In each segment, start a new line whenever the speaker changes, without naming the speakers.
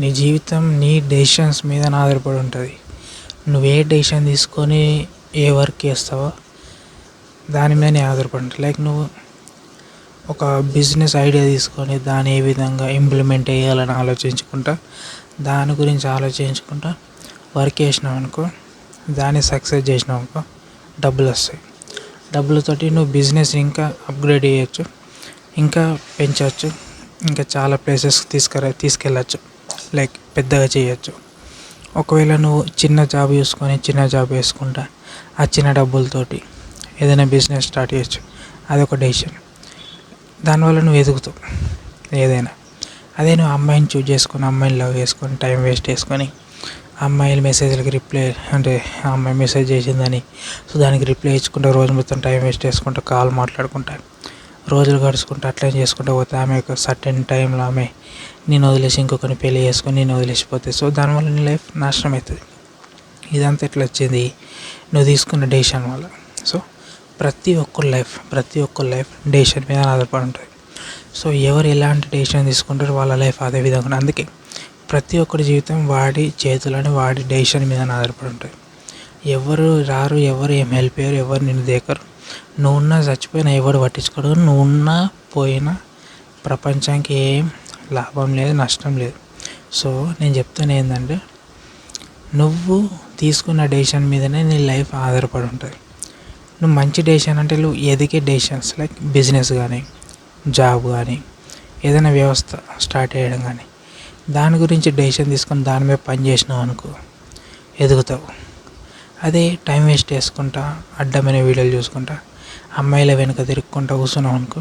నీ జీవితం నీ డెసిషన్స్ మీద ఆధారపడి ఉంటుంది. నువ్వు ఏ డెసిషన్ తీసుకొని ఏ వర్క్ చేస్తావో దాని మీదనే ఆధారపడి ఉంటుంది. లైక్ నువ్వు ఒక బిజినెస్ ఐడియా తీసుకొని దాన్ని ఏ విధంగా ఇంప్లిమెంట్ చేయాలని ఆలోచించుకుంటా, దాని గురించి ఆలోచించుకుంటా వర్క్ చేసినావు అనుకో, దాన్ని సక్సెస్ చేసినావు అనుకో, డబ్బులు వస్తాయి. డబ్బులతోటి నువ్వు బిజినెస్ ఇంకా అప్గ్రేడ్ చేయొచ్చు, ఇంకా పెంచవచ్చు, ఇంకా చాలా ప్లేసెస్కి తీసుకెళ్ళచ్చు, లైక్ పెద్దగా చేయొచ్చు. ఒకవేళ నువ్వు చిన్న జాబ్ వేసుకుంటా ఆ చిన్న డబ్బులతోటి ఏదైనా బిజినెస్ స్టార్ట్ చేయొచ్చు. అదొక డెసిషన్. దానివల్ల నువ్వు ఎదుగుతావు ఏదైనా. అదే నువ్వు అమ్మాయిని చూజ్ చేసుకొని, అమ్మాయిని లవ్ చేసుకొని, టైం వేస్ట్ చేసుకొని, అమ్మాయిల మెసేజ్లకి రిప్లై అంటే ఆ అమ్మాయి మెసేజ్ చేసిందని సో దానికి రిప్లై ఇచ్చుకుంటా రోజు మొత్తం టైం వేస్ట్ చేసుకుంటా, కాల్ మాట్లాడుకుంటా, రోజులు గడుచుకుంటూ అట్లా చేసుకుంటూ పోతే ఆమె ఒక సర్టెన్ టైంలో ఆమె నేను వదిలేసి ఇంకొకరిని పెళ్లి చేసుకొని నేను వదిలేసిపోతే సో దానివల్ల నీ లైఫ్ నాశనం అవుతుంది. ఇదంతా ఎట్లా వచ్చింది? నువ్వు తీసుకున్న డెసిషన్ వల్ల. సో ప్రతి ఒక్క లైఫ్ డెసిషన్ మీద ఆధారపడి ఉంటుంది. సో ఎవరు ఎలాంటి డెసిషన్ తీసుకుంటారో వాళ్ళ లైఫ్ అదే విధంగా. అందుకే ప్రతి ఒక్కరి జీవితం వాడి చేతులని వాడి డెసిషన్ మీద ఆధారపడి ఉంటుంది. ఎవరు రారు, ఎవరు ఏం హెల్ప్ చేయరు, ఎవరు నిన్ను దేకరు. నువ్వున్నా చచ్చిపోయినా ఎవరు పట్టించుకోడు. నువ్వున్నా పోయినా ప్రపంచానికి ఏం లాభం లేదు, నష్టం లేదు. సో నేను చెప్తాను ఏంటంటే, నువ్వు తీసుకున్న డెసిషన్ మీదనే నీ లైఫ్ ఆధారపడి ఉంటుంది. నువ్వు మంచి డెసిషన్ అంటే నువ్వు ఎదిగే డెసిషన్స్ లైక్ బిజినెస్ కానీ, జాబ్ కానీ, ఏదైనా వ్యవస్థ స్టార్ట్ చేయడం కానీ, దాని గురించి డెసిషన్ తీసుకొని దాని మీద పని చేసినావు అనుకో, ఎదుగుతావు. అదే టైం వేస్ట్ చేసుకుంటా, అడ్డమైన వీడియోలు చూసుకుంటా, అమ్మాయిల వెనుక తిరుక్కుంటా కూర్చున్నావు అనుకో,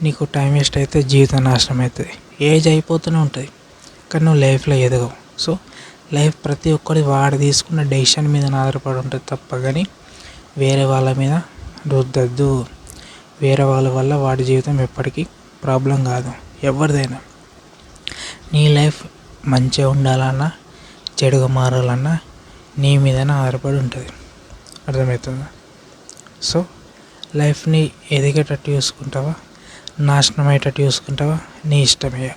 నీకు టైం వేస్ట్ అయితే జీవితం నాశనం అవుతుంది. ఏజ్ అయిపోతూనే ఉంటుంది కానీ నువ్వు లైఫ్లో ఎదగవు. సో లైఫ్ ప్రతి ఒక్కరి వాడు తీసుకున్న డెసిషన్ మీద ఆధారపడి ఉంటుంది తప్ప కానీ వేరే వాళ్ళ మీద రుద్దద్దు. వేరే వాళ్ళ వల్ల వాడి జీవితం ఎప్పటికీ ప్రాబ్లం కాదు ఎవరిదైనా. నీ లైఫ్ మంచిగా ఉండాలన్నా చెడుగా మారాలన్నా నీ మీదనే ఆధారపడి ఉంటుంది. అర్థమవుతుందా? సో లైఫ్ని ఎదిగేటట్టు చూసుకుంటావా, నాశనం అయ్యేటట్టు చూసుకుంటావా, నీ ఇష్టమే.